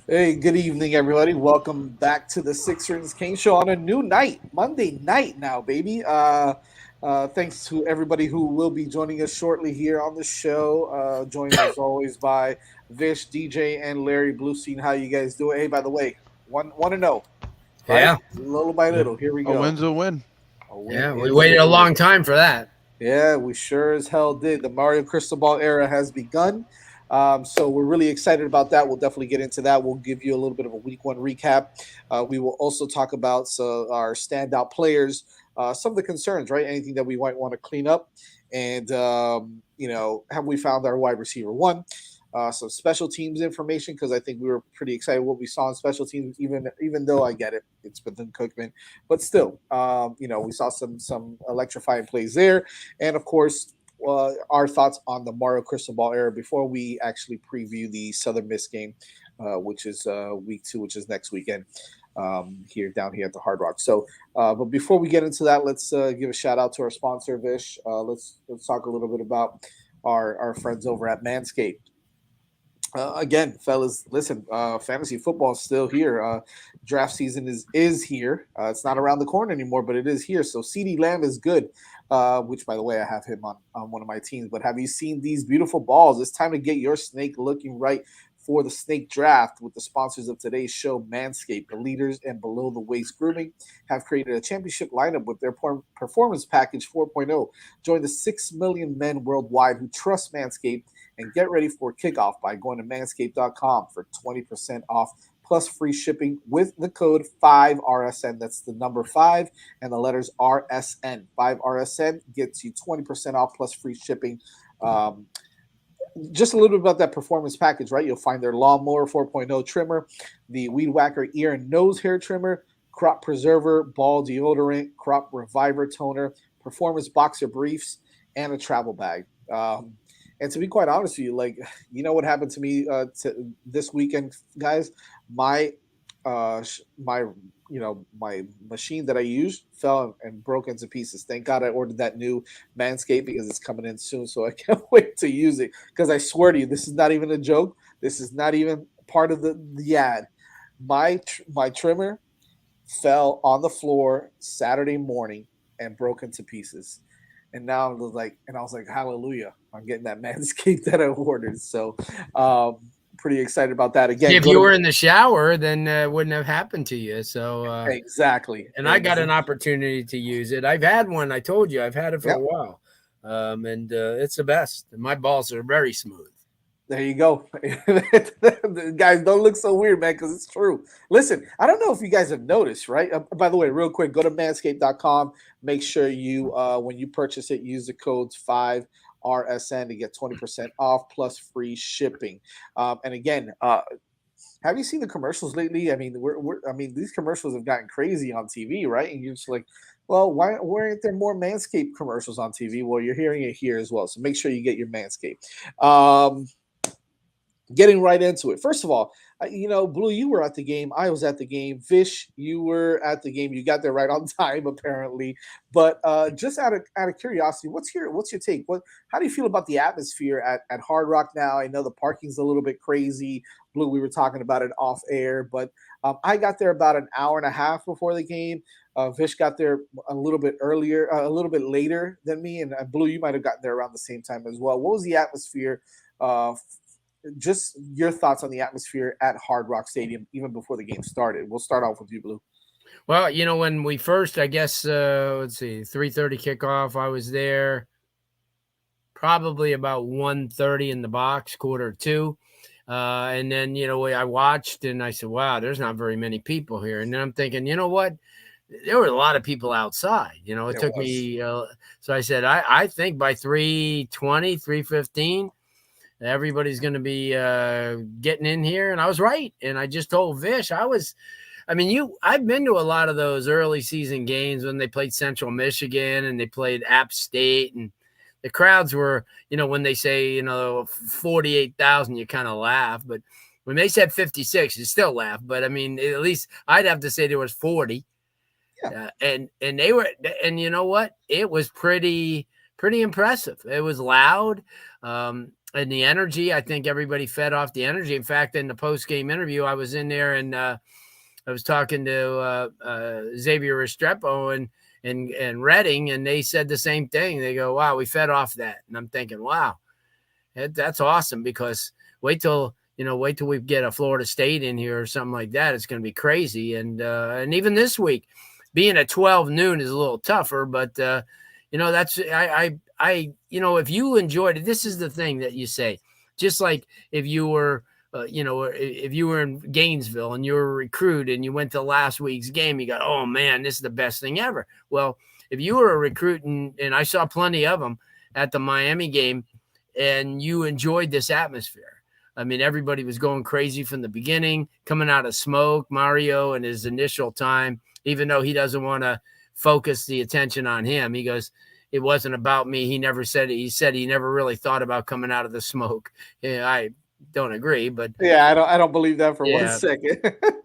Hey, good evening, everybody. Welcome back to the Sixers Kane Show on a new night, Monday night now, baby. Thanks to everybody who will be joining us shortly here on the show. Joined as always by Vish, DJ, and Larry Bluestein. How you guys doing? Hey, by the way, one to know, right? Yeah, Little by yeah, little. Here we A go. win's a win. A win yeah. We is a waited a win. long time for that. Yeah, we sure as hell did. The Mario Cristobal era has begun. So we're really excited about that. We'll definitely get into that. We'll give you a little bit of a week one recap. We will also talk about our standout players, some of the concerns, right? Anything that we might want to clean up. And, have we found our wide receiver one? Some special teams information because I think we were pretty excited what we saw in special teams. Even though I get it, it's Bethune-Cookman, but still, we saw some electrifying plays there, and of course, our thoughts on the Mario Cristobal era before we actually preview the Southern Miss game, which is week two, which is next weekend. Here down here at the Hard Rock. So, but before we get into that, let's give a shout out to our sponsor, Vish. Let's talk a little bit about our friends over at Manscaped. Again, fellas, listen. Fantasy football is still here. Draft season is here. It's not around the corner anymore, but it is here. So CD Lamb is good. Which, by the way, I have him on one of my teams. But have you seen these beautiful balls? It's time to get your snake looking right for the snake draft with the sponsors of today's show, Manscaped. The leaders in below the waist grooming have created a championship lineup with their performance package 4.0. Join the 6 million men worldwide who trust Manscaped and get ready for kickoff by going to manscaped.com for 20% off plus free shipping with the code 5RSN. That's the number 5 and the letters RSN. 5RSN gets you 20% off plus free shipping. Just a little bit about that performance package, right? You'll find their lawnmower 4.0 trimmer, the Weed Whacker ear and nose hair trimmer, crop preserver, ball deodorant, crop reviver toner, performance boxer briefs, and a travel bag. And to be quite honest with you, like, what happened to me this weekend, guys? My my machine that I used fell and broke into pieces. Thank God I ordered that new Manscaped because it's coming in soon. So I can't wait to use it. Because I swear to you, this is not even a joke. This is not even part of the ad. My trimmer fell on the floor Saturday morning and broke into pieces. And now I was like, hallelujah, I'm getting that Manscaped that I ordered. So, pretty excited about that. See, Again, if go you to were in the shower, then it wouldn't have happened to you. So, exactly. and I got an opportunity to use it. I've had one. I told you, I've had it for a Yep. while, and it's the best. My balls are very smooth. There you go. Guys, don't look so weird, man, because it's true. Listen, I don't know if you guys have noticed, right? By the way, real quick, go to manscaped.com. Make sure you, when you purchase it, use the codes 5RSN to get 20% off plus free shipping. And again, have you seen the commercials lately? I mean, these commercials have gotten crazy on TV, right? And you're just like, well, why aren't there more Manscaped commercials on TV? Well, you're hearing it here as well. So make sure you get your Manscaped. Getting right into it. First of all, Blue, you were at the game. I was at the game. Vish, you were at the game. You got there right on time, apparently. But just out of curiosity, what's your take? How do you feel about the atmosphere at Hard Rock now? I know the parking's a little bit crazy. Blue, we were talking about it off air, but I got there about an hour and a half before the game. Vish got there a little bit earlier, a little bit later than me, and Blue, you might have gotten there around the same time as well. What was the atmosphere? Just your thoughts on the atmosphere at Hard Rock Stadium even before the game started. We'll start off with you, Blue. Well, when we first, I guess, let's see, 3:30 kickoff, I was there probably about 1:30 in the box, quarter two. And then, I watched and I said, wow, there's not very many people here. And then I'm thinking, you know what? There were a lot of people outside. It There took was. me, so I said, I think by 3:20, 3:15, everybody's going to be getting in here. And I was right. And I just told Vish, I've been to a lot of those early season games when they played Central Michigan and they played App State, and the crowds were, when they say, 48,000, you kind of laugh, but when they said 56, you still laugh. But at least I'd have to say there was 40. Yeah. And they were, and you know what? It was pretty impressive. It was loud. and the energy. I think everybody fed off the energy. In fact, in the post game interview, I was in there and I was talking to Xavier Restrepo and Redding, and they said the same thing. They go, "Wow, we fed off that," and I'm thinking, "Wow, that's awesome." Because wait till we get a Florida State in here or something like that. It's going to be crazy. And even this week, being at 12 noon is a little tougher, but that's if you enjoyed it, this is the thing that you say, just like if you were. If you were in Gainesville and you were a recruit and you went to last week's game, you go, "Oh man, this is the best thing ever." Well, if you were a recruit and I saw plenty of them at the Miami game, and you enjoyed this atmosphere. I mean, everybody was going crazy from the beginning, coming out of smoke. Mario in his initial time, even though he doesn't want to focus the attention on him, he goes, "It wasn't about me." He never said it. He said he never really thought about coming out of the smoke. Yeah, I don't agree, but Yeah, I don't believe that for 1 second.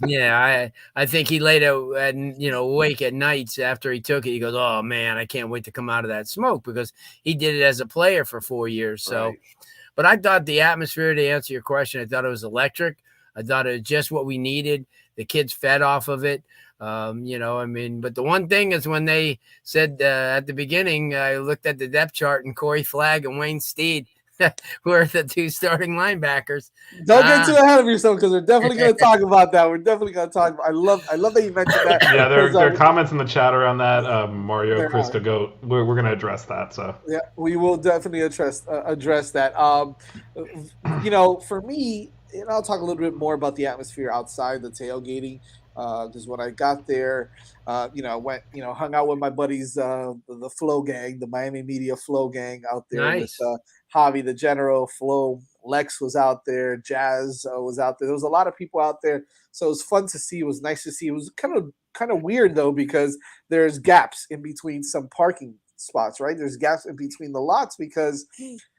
yeah, I think he laid awake at nights after he took it. He goes, "Oh man, I can't wait to come out of that smoke," because he did it as a player for 4 years. So, Right. but I thought the atmosphere, to answer your question, I thought it was electric. I thought it was just what we needed. The kids fed off of it. But the one thing is when they said at the beginning, I looked at the depth chart and Corey Flagg and Wayne Steed were the two starting linebackers. Don't get too ahead of yourself because we're definitely going to talk about that. We're definitely going to talk. I love that you mentioned that. Yeah, there are comments in the chat around that. Mario, Krista, go. We're going to address that. So yeah, we will definitely address that. For me, I'll talk a little bit more about the atmosphere outside the tailgating. Because when I got there, I went, hung out with my buddies, the Flow Gang, the Miami Media Flow Gang out there Nice. with Javi, the General, Flo, Lex was out there, Jazz was out there. There was a lot of people out there, so it was fun to see. It was nice to see. It was kind of weird though because there's gaps in between some parking spots, right? There's gaps in between the lots because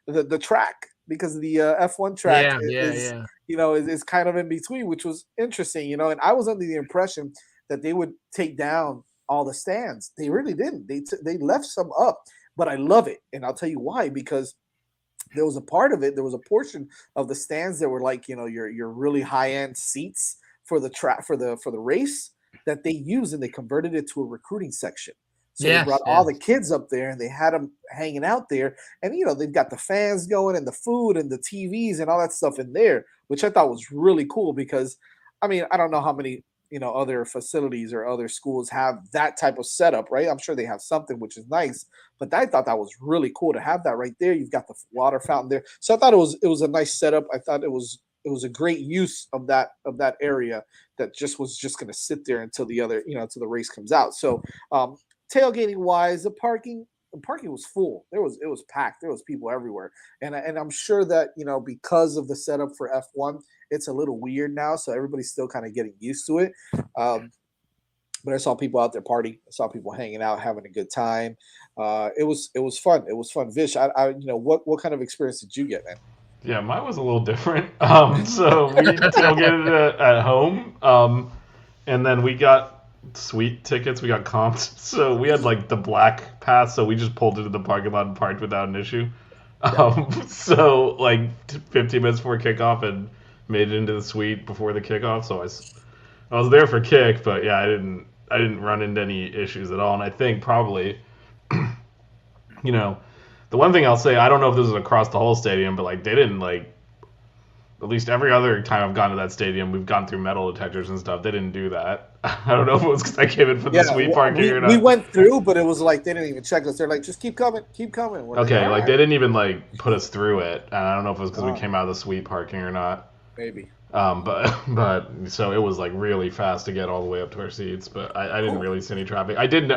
the track, because the F1 track is kind of in between, which was interesting, and I was under the impression that they would take down all the stands. They really didn't. They left some up, but I love it, and I'll tell you why. Because there was a part of it, there was a portion of the stands that were like your really high end seats for the track for the race that they used, and they converted it to a recruiting section. So they brought all the kids up there and they had them hanging out there. And, they've got the fans going and the food and the TVs and all that stuff in there, which I thought was really cool because, I don't know how many, other facilities or other schools have that type of setup, right? I'm sure they have something which is nice, but I thought that was really cool to have that right there. You've got the water fountain there. So I thought it was a nice setup. I thought it was a great use of that area that was just going to sit there until until the race comes out. So, tailgating wise, the parking was full. It was packed. There was people everywhere, and I'm sure that because of the setup for F1, it's a little weird now. So everybody's still kind of getting used to it. But I saw people out there partying. I saw people hanging out, having a good time. It was fun. It was fun. Vish, what kind of experience did you get, man? yeah, mine was a little different. So we tailgated at home, and then we got suite tickets. We got comped, so we had like the black pass. So we just pulled into the parking lot and parked without an issue. So like 15 minutes before kickoff and made it into the suite before the kickoff. So I was there for kick, but yeah, I didn't run into any issues at all. And I think probably, the one thing I'll say, I don't know if this is across the whole stadium, but like they didn't at least every other time I've gone to that stadium, we've gone through metal detectors and stuff. They didn't do that. I don't know if it was because I came in from the suite parking or not. We went through, but it was like they didn't even check us. They're like, just keep coming. We're okay, like they didn't even put us through it. And I don't know if it was because we came out of the suite parking or not. Maybe. But so it was like really fast to get all the way up to our seats. But I didn't really see any traffic. I didn't.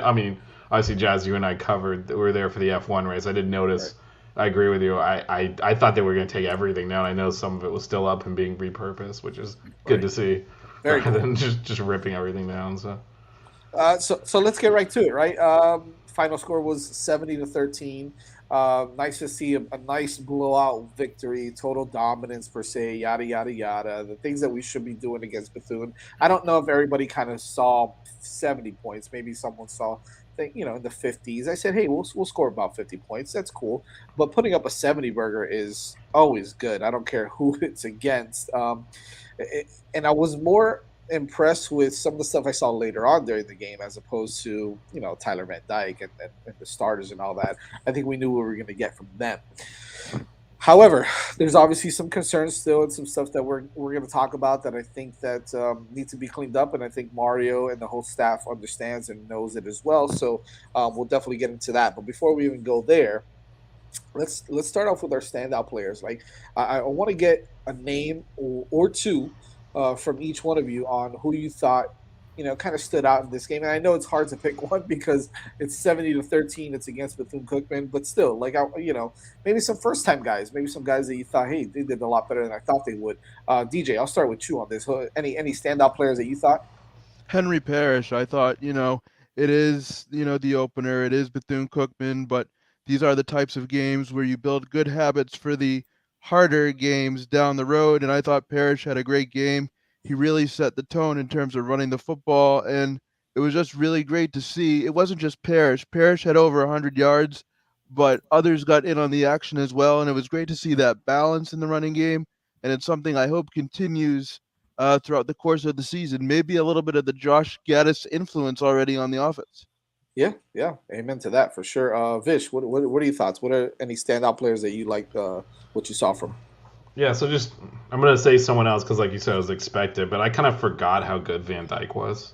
Obviously, Jazz, you and I we were there for the F1 race. I didn't notice. Right. I agree with you. I thought they were going to take everything down. I know some of it was still up and being repurposed, which is good to see. Very rather than just ripping everything down. So let's get right to it. Right. Final score was 70-13. Nice to see a nice blowout victory, total dominance per se, yada yada yada. The things that we should be doing against Bethune. I don't know if everybody kind of saw 70 points. Maybe someone saw, in the 50s. I said, hey, we'll score about 50 points. That's cool. But putting up a 70 burger is always good. I don't care who it's against. And I was more impressed with some of the stuff I saw later on during the game as opposed to, Tyler Van Dyke and the starters and all that. I think we knew what we were going to get from them. However, there's obviously some concerns still and some stuff that we're going to talk about that I think that need to be cleaned up, and I think Mario and the whole staff understands and knows it as well. So we'll definitely get into that. But before we even go there, let's start off with our standout players. Like I want to get a name or two from each one of you on who you thought kind of stood out in this game. And I know it's hard to pick one because it's 70-13. It's against Bethune-Cookman, but still, like maybe some first time guys, maybe some guys that you thought, hey, they did a lot better than I thought they would. DJ, I'll start with you on this. Any standout players that you thought? Henry Parrish, I thought, it is, the opener, it is Bethune-Cookman, but these are the types of games where you build good habits for the harder games down the road, and I thought Parrish had a great game. He really set the tone in terms of running the football, and it was just really great to see. It wasn't just Parrish. Parrish had over 100 yards, but others got in on the action as well, and it was great to see that balance in the running game, and it's something I hope continues throughout the course of the season. Maybe a little bit of the Josh Gaddis influence already on the offense. Yeah, yeah, amen to that for sure. Vish, what are your thoughts? What are any standout players that you like? What you saw from? Yeah, so just I'm gonna say someone else because, like you said, it was expected, but I kind of forgot how good Van Dyke was.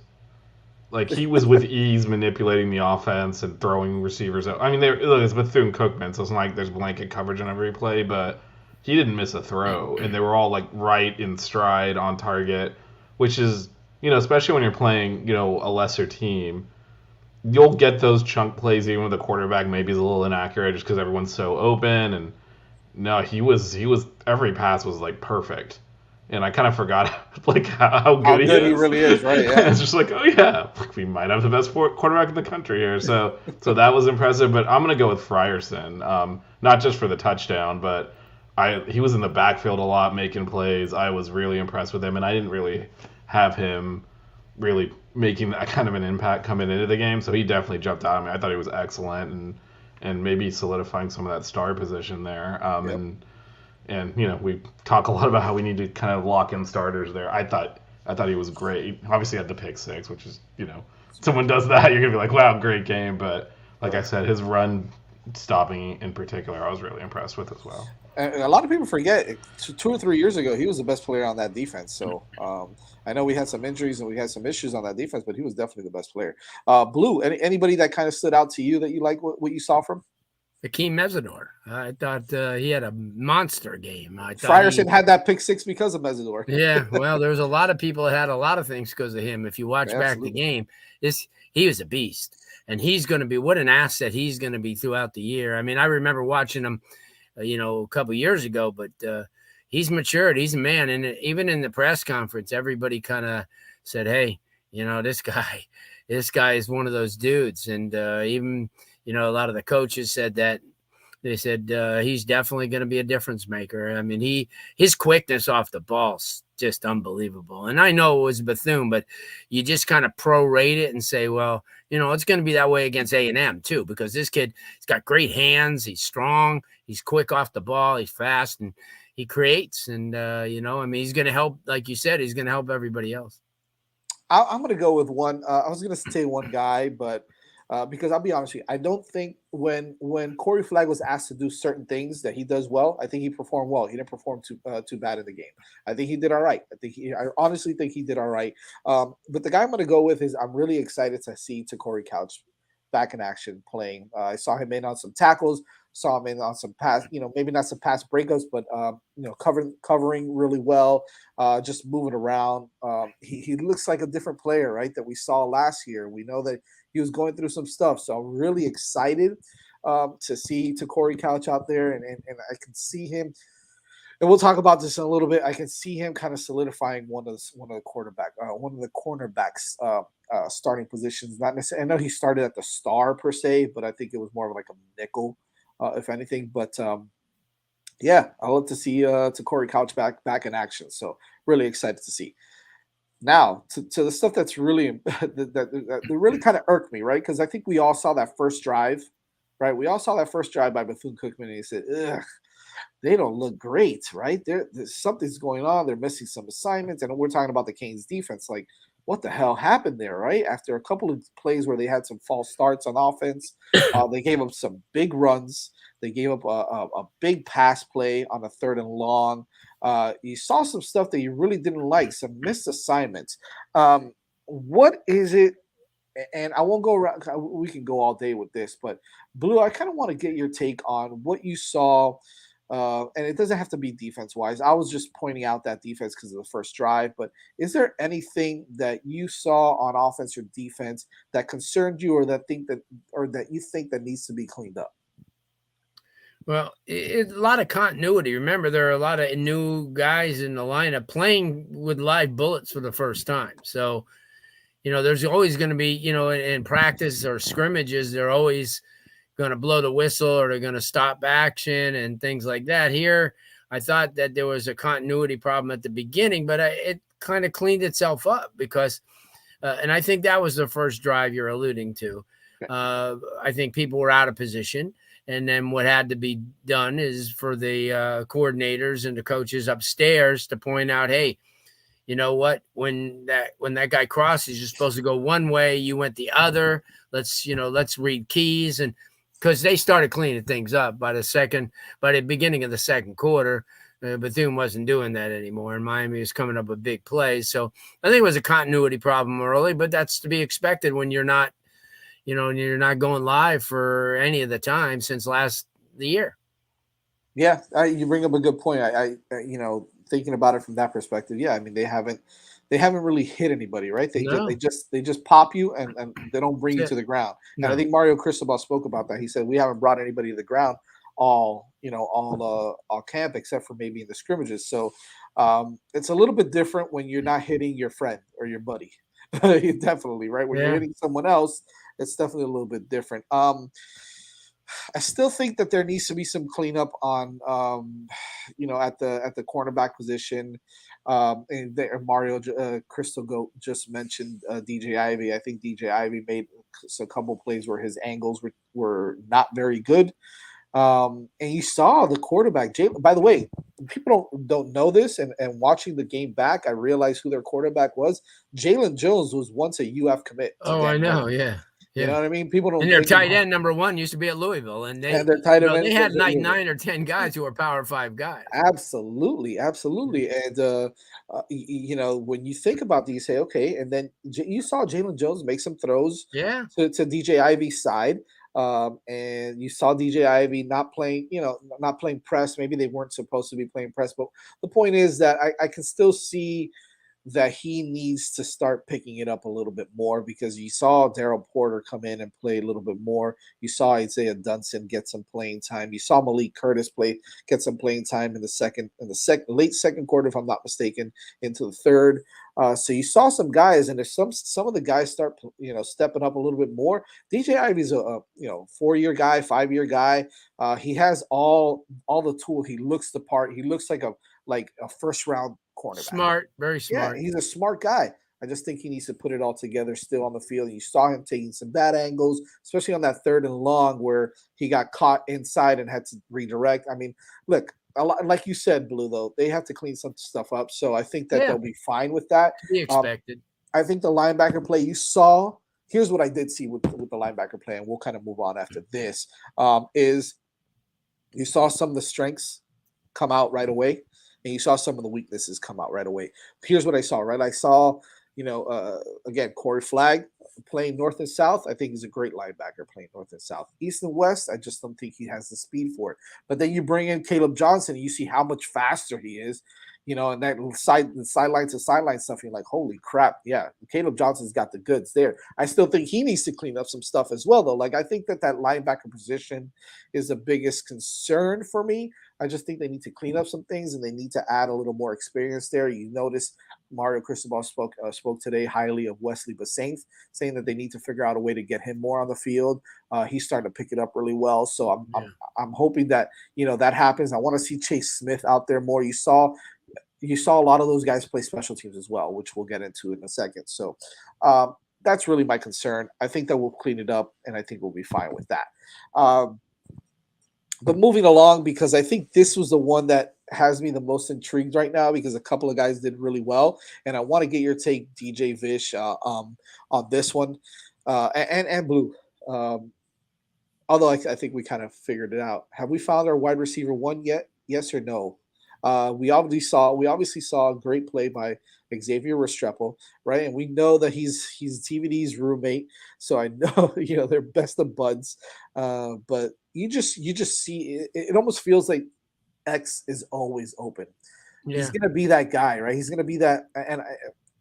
Like he was with ease manipulating the offense and throwing receivers out. I mean, it's Bethune-Cookman, so it's not like there's blanket coverage on every play, but he didn't miss a throw, and they were all like right in stride on target, which is especially when you're playing a lesser team, you'll get those chunk plays even with the quarterback maybe is a little inaccurate just because everyone's so open. And no, he was every pass was like perfect. And I kind of forgot like how How good he good is. he really is, right? Yeah. It's just like, oh yeah, we might have the best quarterback in the country here. So that was impressive. But I'm gonna go with Frierson, not just for the touchdown, but he was in the backfield a lot making plays. I was really impressed with him, and I didn't really have him really making that kind of an impact coming into the game. So he definitely jumped out at me. I thought he was excellent, and maybe solidifying some of that star position there. Yep. And we talk a lot about how we need to kind of lock in starters there. I thought he was great. Obviously, had the pick six, which is someone does that, you're gonna be like, wow, great game. But like I said, his run stopping in particular, I was really impressed with as well. And a lot of people forget 2 or 3 years ago he was the best player on that defense. So I know we had some injuries and we had some issues on that defense, but he was definitely the best player. Blue, anybody that kind of stood out to you that you like what you saw from? Akeem Mesidor. I thought he had a monster game. I thought Frierson had that pick six because of Mesidor. Yeah, well, there's a lot of people that had a lot of things because of him. If you watch back the game, he was a beast, and he's going to be what an asset he's going to be throughout the year. I mean, I remember watching him, a couple years ago, but he's matured. He's a man, and even in the press conference, everybody kind of said, "Hey, this guy is one of those dudes," and even. A lot of the coaches said that. They said he's definitely going to be a difference maker. I mean, his quickness off the ball's just unbelievable. And I know it was Bethune, but you just kind of prorate it and say, well, it's going to be that way against A&M too, because this kid, he's got great hands. He's strong. He's quick off the ball. He's fast, and he creates. And, he's going to help, like you said, he's going to help everybody else. I'm going to go with one. I was going to say one guy, but because I'll be honest with you, I don't think when Corey Flagg was asked to do certain things that he does well, I think he performed well. He didn't perform too bad in the game. I think he did all right. I honestly think he did all right. But the guy I'm going to go with is I'm really excited to see Corey Couch back in action playing. I saw him in on some tackles, saw him in on some pass, maybe not some pass breakups, but covering really well, just moving around. He looks like a different player, right? That we saw last year. We know that he was going through some stuff, so I'm really excited to see Corey Couch out there, and I can see him. And we'll talk about this in a little bit. I can see him kind of solidifying one of the cornerbacks starting positions. Not necessarily. I know he started at the star per se, but I think it was more of like a nickel if anything. But yeah, I love to see to Corey Couch back in action. So really excited to see. Now to the stuff that's really that really kind of irked me, right? Because I think we all saw that first drive, right? We all saw that first drive by Bethune-Cookman, and he said, "Ugh, they don't look great, right? There's something's going on. They're missing some assignments." And we're talking about the Canes defense. Like, what the hell happened there, right? After a couple of plays where they had some false starts on offense, they gave up some big runs. They gave up a big pass play on a 3rd and long. You saw some stuff that you really didn't like, some missed assignments. What is it? And I won't go around. We can go all day with this, but Blue, I kind of want to get your take on what you saw. And it doesn't have to be defense wise. I was just pointing out that defense because of the first drive. But is there anything that you saw on offense or defense that concerned you, or that you think that needs to be cleaned up? Well, it's a lot of continuity. Remember, there are a lot of new guys in the lineup playing with live bullets for the first time. So, there's always going to be, in practice or scrimmages, they're always going to blow the whistle or they're going to stop action and things like that. Here, I thought that there was a continuity problem at the beginning, but it kind of cleaned itself up because, and I think that was the first drive you're alluding to. I think people were out of position. And then what had to be done is for the coordinators and the coaches upstairs to point out, hey, you know what? When that guy crosses, you're supposed to go one way. You went the other. Let's read keys. And because they started cleaning things up by the beginning of the second quarter, Bethune wasn't doing that anymore. And Miami was coming up with big plays. So I think it was a continuity problem early, but that's to be expected when you're not, you're not going live for any of the time since the year. Yeah, you bring up a good point. I thinking about it from that perspective, yeah, I mean they haven't really hit anybody, right? They just pop you and they don't bring you to the ground. No. And I think Mario Cristobal spoke about that. He said we haven't brought anybody to the ground all camp except for maybe in the scrimmages. So it's a little bit different when you're not hitting your friend or your buddy. Definitely, right? When you're hitting someone else, it's definitely a little bit different. I still think that there needs to be some cleanup on, at the cornerback position. And Mario Crystal just mentioned DJ Ivy. I think DJ Ivy made a couple plays where his angles were not very good. And you saw the quarterback, Jalen. By the way, people don't know this, and watching the game back, I realized who their quarterback was. Jalen Jones was once a UF commit. I know, yeah. You know what I mean? People don't. And their tight end number 1 used to be at Louisville, and their tight end. They had like 9 or 10 guys who were Power 5 guys. Absolutely. And when you think about these, you say okay, and then you saw Jalen Jones make some throws. Yeah. To DJ Ivy's side. And you saw DJ Ivy not playing press. Maybe they weren't supposed to be playing press, but the point is that I can still see that he needs to start picking it up a little bit more, because you saw Daryl Porter come in and play a little bit more. You saw Isaiah Dunson get some playing time. You saw Malik Curtis get some playing time in the late second quarter, if I'm not mistaken, into the third. So you saw some guys, and if some of the guys start stepping up a little bit more. DJ Ivy's a 4-year guy, 5-year guy. He has all the tools. He looks the part. He looks like a first round cornerback. Smart, very smart. Yeah, he's a smart guy. I just think he needs to put it all together still on the field. You saw him taking some bad angles, especially on that 3rd and long where he got caught inside and had to redirect. I mean, look, like you said, Blue, though, they have to clean some stuff up. So I think that they'll be fine with that. To be expected. I think the linebacker play you saw, here's what I did see with the linebacker play, and we'll kind of move on after this, is you saw some of the strengths come out right away, and you saw some of the weaknesses come out right away. Here's what I saw, right? I saw, again, Corey Flagg playing north and south. I think he's a great linebacker playing north and south. East and west, I just don't think he has the speed for it. But then you bring in Caleb Johnson, and you see how much faster he is. and that sideline to sideline stuff. You're like, holy crap, yeah, Caleb Johnson's got the goods there. I still think he needs to clean up some stuff as well, though. Like, I think that linebacker position is the biggest concern for me. I just think they need to clean up some things and they need to add a little more experience there. You notice Mario Cristobal spoke today highly of Wesley Basaint, saying that they need to figure out a way to get him more on the field. He's starting to pick it up really well. So I'm hoping that that happens. I want to see Chase Smith out there more. You saw a lot of those guys play special teams as well, which we'll get into in a second. So that's really my concern. I think that we'll clean it up, and I think we'll be fine with that. But moving along, because I think this was the one that has me the most intrigued right now, because a couple of guys did really well, and I want to get your take, DJ Vish, on this one, and Blue. Although I think we kind of figured it out. Have we found our wide receiver one yet? Yes or no? We obviously saw a great play by Xavier Restrepo, right? And we know that he's TVD's roommate, so I know they're best of buds. But you just see it almost feels like X is always open. Yeah. He's gonna be that guy, right? He's gonna be that, and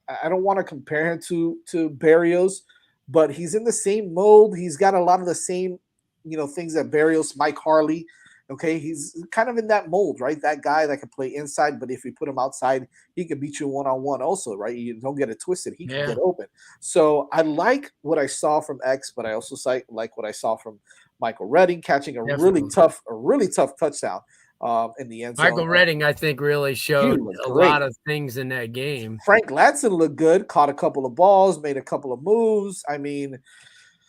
I don't want to compare him to Berrios, but he's in the same mold. He's got a lot of the same things that Berrios, Mike Harley. Okay, he's kind of in that mold, right? That guy that can play inside, but if you put him outside, he can beat you one-on-one also, right? You don't get it twisted. He can get open. So I like what I saw from X, but I also like what I saw from Michael Redding catching a really tough touchdown in the end zone. Michael Redding, I think, really showed a lot of things in that game. Frank Ladson looked good, caught a couple of balls, made a couple of moves. I mean,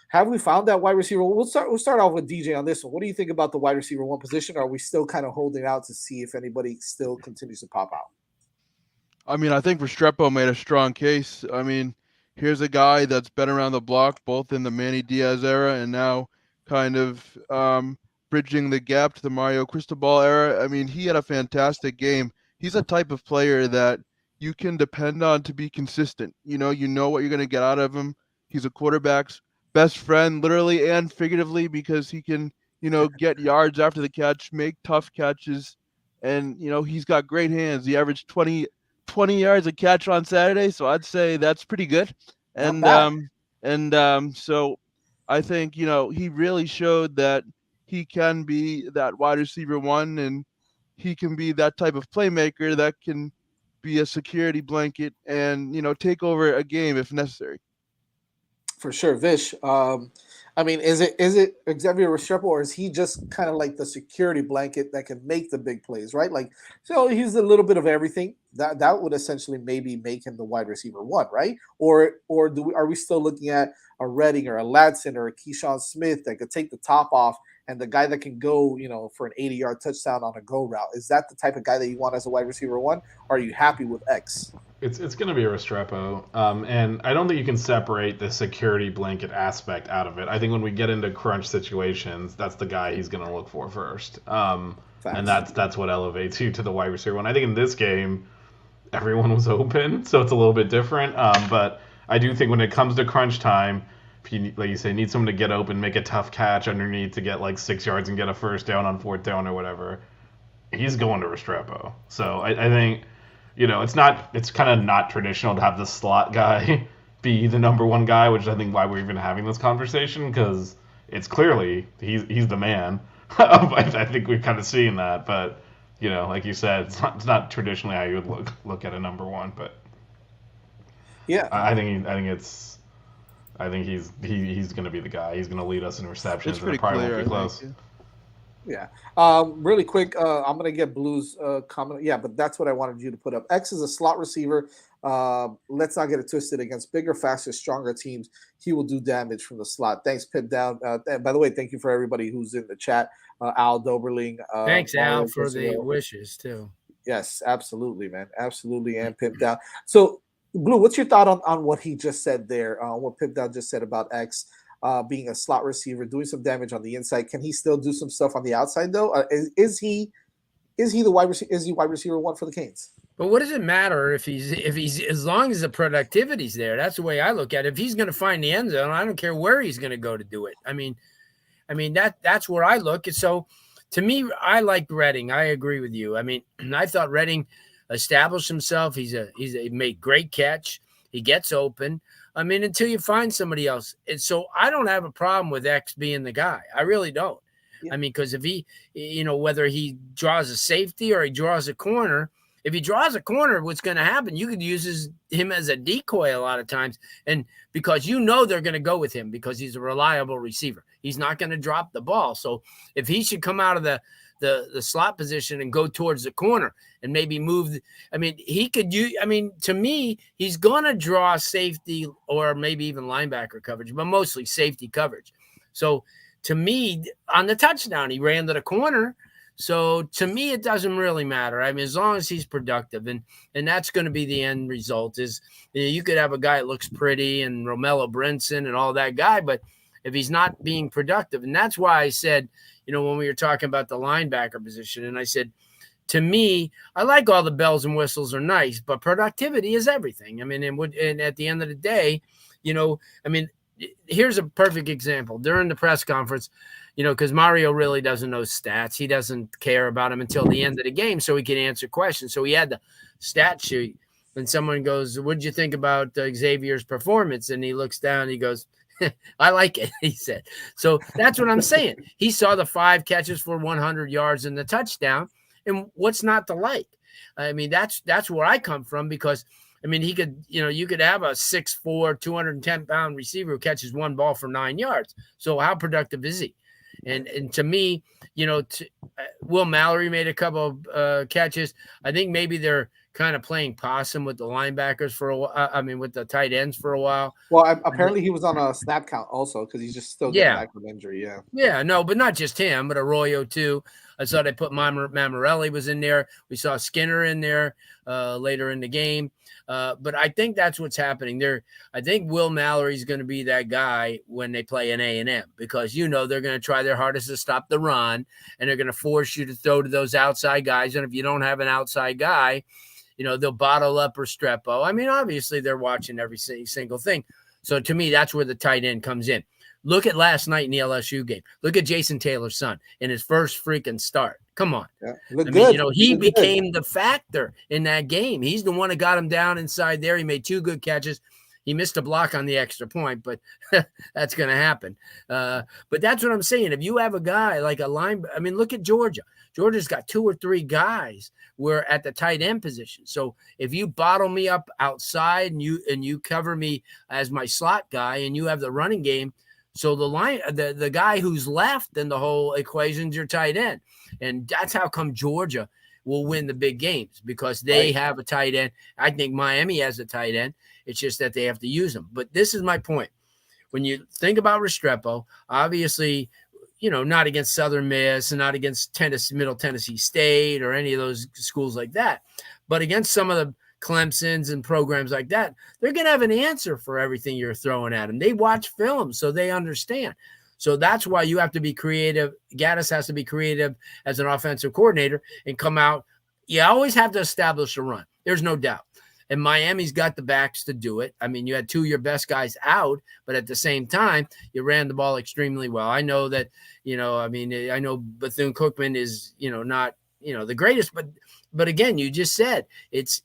have we found that wide receiver? We'll start off with DJ on this one. What do you think about the wide receiver one position? Or are we still kind of holding out to see if anybody still continues to pop out? I mean, I think Restrepo made a strong case. I mean, here's a guy that's been around the block both in the Manny Diaz era and now kind of bridging the gap to the Mario Cristobal era. I mean, he had a fantastic game. He's a type of player that you can depend on to be consistent. You know what you're going to get out of him. He's a quarterback's best friend, literally and figuratively, because he can, get yards after the catch, make tough catches, and he's got great hands. He averaged 20 yards a catch on Saturday, so I'd say that's pretty good. And so I think he really showed that he can be that wide receiver one, and he can be that type of playmaker that can be a security blanket and take over a game if necessary. For sure, Vish. I mean, is it Xavier Restrepo, or is he just kind of like the security blanket that can make the big plays, right? Like, so he's a little bit of everything. That would essentially maybe make him the wide receiver one, right? Or are we still looking at a Redding or a Ladson or a Keyshawn Smith that could take the top off and the guy that can go, for an 80-yard touchdown on a go route? Is that the type of guy that you want as a wide receiver one? Or are you happy with X? It's going to be a Restrepo, and I don't think you can separate the security blanket aspect out of it. I think when we get into crunch situations, that's the guy he's going to look for first, and that's what elevates you to the wide receiver one. I think in this game, everyone was open, so it's a little bit different. But I do think when it comes to crunch time, if you, like you say, need someone to get open, make a tough catch underneath to get like 6 yards and get a first down on 4th down or whatever, he's going to Restrepo. So I think. It's kind of not traditional to have the slot guy be the number one guy, which is I think why we're even having this conversation, because it's clearly he's the man. I think we're kind of seeing that, but like you said, it's not traditionally how you would look at a number one, but yeah, I think he's going to be the guy. He's going to lead us in receptions, and it probably won't be close. Yeah. Really quick, I'm going to get Blue's comment. Yeah, but that's what I wanted you to put up. X is a slot receiver. Let's not get it twisted. Against bigger, faster, stronger teams, he will do damage from the slot. Thanks, Pip Down. By the way, thank you for everybody who's in the chat. Al Doberling. Thanks, Al, for the wishes, too. Yes, absolutely, man. Absolutely, and Pip Down. So, Blue, what's your thought on what he just said there, what Pip Down just said about X? Being a slot receiver, doing some damage on the inside. Can he still do some stuff on the outside though? Is he the wide receiver? Is he wide receiver one for the Canes? But what does it matter if he's as long as the productivity's there? That's the way I look at it. If he's going to find the end zone, I don't care where he's going to go to do it. I mean that's where I look. So to me, I like Redding. I agree with you. I mean, I thought Redding established himself. He made great catch. He gets open. I mean, until you find somebody else. And so I don't have a problem with X being the guy. I really don't. Yeah. I mean, because if he, whether he draws a safety or he draws a corner, if he draws a corner, what's going to happen? You could use him as a decoy a lot of times. And because they're going to go with him because he's a reliable receiver. He's not going to drop the ball. So if he should come out of the slot position and go towards the corner and maybe move. He could to me, he's going to draw safety or maybe even linebacker coverage, but mostly safety coverage. So to me, on the touchdown, he ran to the corner. So to me, it doesn't really matter. I mean, as long as he's productive, and that's going to be the end result. Is you could have a guy that looks pretty and Romello Brinson and all that guy, but if he's not being productive, and that's why I said, when we were talking about the linebacker position, and I said, to me, I like all the bells and whistles are nice, but productivity is everything. I mean, and at the end of the day, here's a perfect example during the press conference. Because Mario really doesn't know stats. He doesn't care about them until the end of the game so he can answer questions. So he had the stat sheet, and someone goes, what did you think about Xavier's performance? And he looks down and he goes, I like it, he said. So that's what I'm saying. He saw the 5 catches for 100 yards and the touchdown, and what's not to like? I mean, that's where I come from because, he could, you could have a 6'4", 210-pound receiver who catches one ball for 9 yards. So how productive is he? And to me, Will Mallory made a couple of catches. I think maybe they're kind of playing possum with the linebackers for a while. With the tight ends for a while. Well, apparently he was on a snap count also because he's just still getting back from injury. Yeah. Yeah, no, but not just him, but Arroyo too. I saw they put Mammarelli was in there. We saw Skinner in there later in the game. But I think that's what's happening there. I think Will Mallory's going to be that guy when they play an A&M because, they're going to try their hardest to stop the run and they're going to force you to throw to those outside guys. And if you don't have an outside guy, they'll bottle up Restrepo. Obviously they're watching every single thing. So to me, that's where the tight end comes in. Look at last night in the LSU game. Look at Jason Taylor's son in his first freaking start. Come on. Yeah, he became the factor in that game. He's the one that got him down inside there. He made 2 good catches. He missed a block on the extra point, but that's going to happen. But that's what I'm saying. If you have a guy like a look at Georgia. Georgia's got 2 or 3 guys where at the tight end position. So if you bottle me up outside and you cover me as my slot guy and you have the running game, so the guy who's left in the whole equation's your tight end. And that's how come Georgia will win the big games because they have a tight end. I think Miami has a tight end. It's just that they have to use them. But this is my point. When you think about Restrepo, obviously, not against Southern Miss and not against Middle Tennessee State or any of those schools like that, but against some of the Clemson's and programs like that, they're going to have an answer for everything you're throwing at them. They watch film, so they understand. So that's why you have to be creative. Gaddis has to be creative as an offensive coordinator and come out. You always have to establish a run. There's no doubt. And Miami's got the backs to do it. You had 2 of your best guys out, but at the same time, you ran the ball extremely well. I know that, I know Bethune-Cookman is, not, the greatest, but again, you just said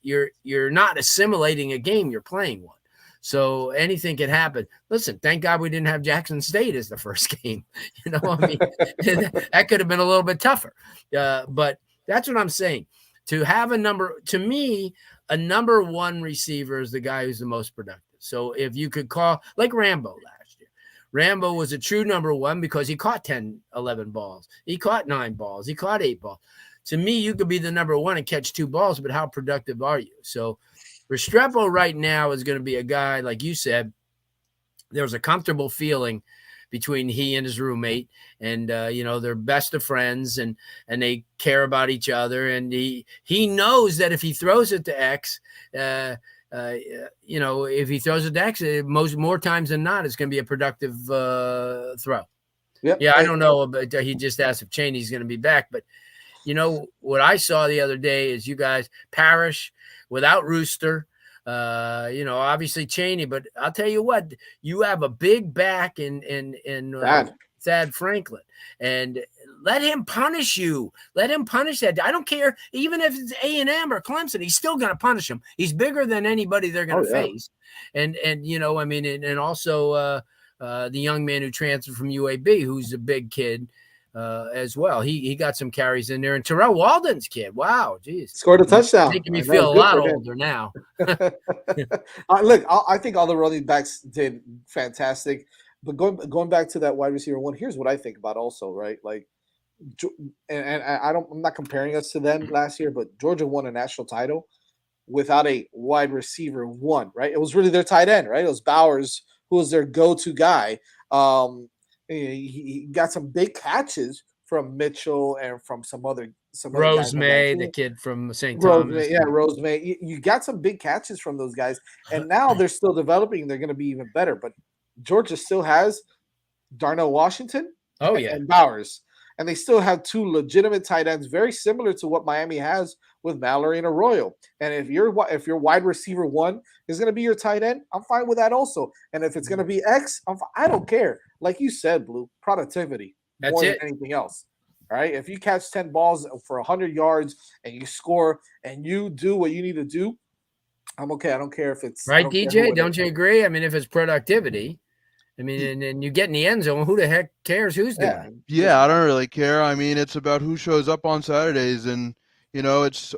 you're not assimilating a game, you're playing one. So anything can happen. Listen, thank God we didn't have Jackson State as the first game. That could have been a little bit tougher. But that's what I'm saying. To have a number 1 receiver is the guy who's the most productive. So if you could call like Rambo last year, Rambo was a true number 1 because he caught 10, 11 balls. He caught 9 balls. He caught 8 balls. To me, you could be the number 1 and catch 2 balls, but how productive are you? So Restrepo right now is going to be a guy, like you said, there's a comfortable feeling between he and his roommate, and they're best of friends, and they care about each other, and he knows that if he throws it to X, if he throws it to X, more times than not, it's going to be a productive throw. Yep. Yeah, I don't know, but he just asked if Chaney's going to be back, but what I saw the other day is you guys Parrish without Rooster. Obviously Chaney, but I'll tell you what, you have a big back in Thad Franklin. And let him punish you. Let him punish that. I don't care. Even if it's A&M or Clemson, he's still going to punish him. He's bigger than anybody they're going to face. And I mean, and also the young man who transferred from UAB, who's a big kid as well. He got some carries in there. And Terrell Walden's kid. Wow. Geez. Scored a touchdown. Making me feel a lot older now. Look, I think all the running backs did fantastic. But going back to that wide receiver one, here's what I think about also, right? Like, and I'm not comparing us to them last year, but Georgia won a national title without a wide receiver one, right? It was really their tight end, right? It was Bowers, who was their go-to guy. He got some big catches from Mitchell and from some other Rose May, the kid from St. Thomas. Rose May. You got some big catches from those guys, and now they're still developing. They're going to be even better. But Georgia still has Darnell Washington and Bowers, and they still have two legitimate tight ends, very similar to what Miami has with Mallory and Arroyo. And if your wide receiver one is going to be your tight end, I'm fine with that also. And if it's going to be X, I don't care. Like you said, Blue, productivity more than anything else. All right, if you catch 10 balls for 100 yards and you score and you do what you need to do, I'm okay. I don't care if it's right, DJ. Don't you agree? I mean, if it's productivity. I mean, and you get in the end zone, who the heck cares who's doing it? Yeah, I don't really care. I mean, it's about who shows up on Saturdays, and it's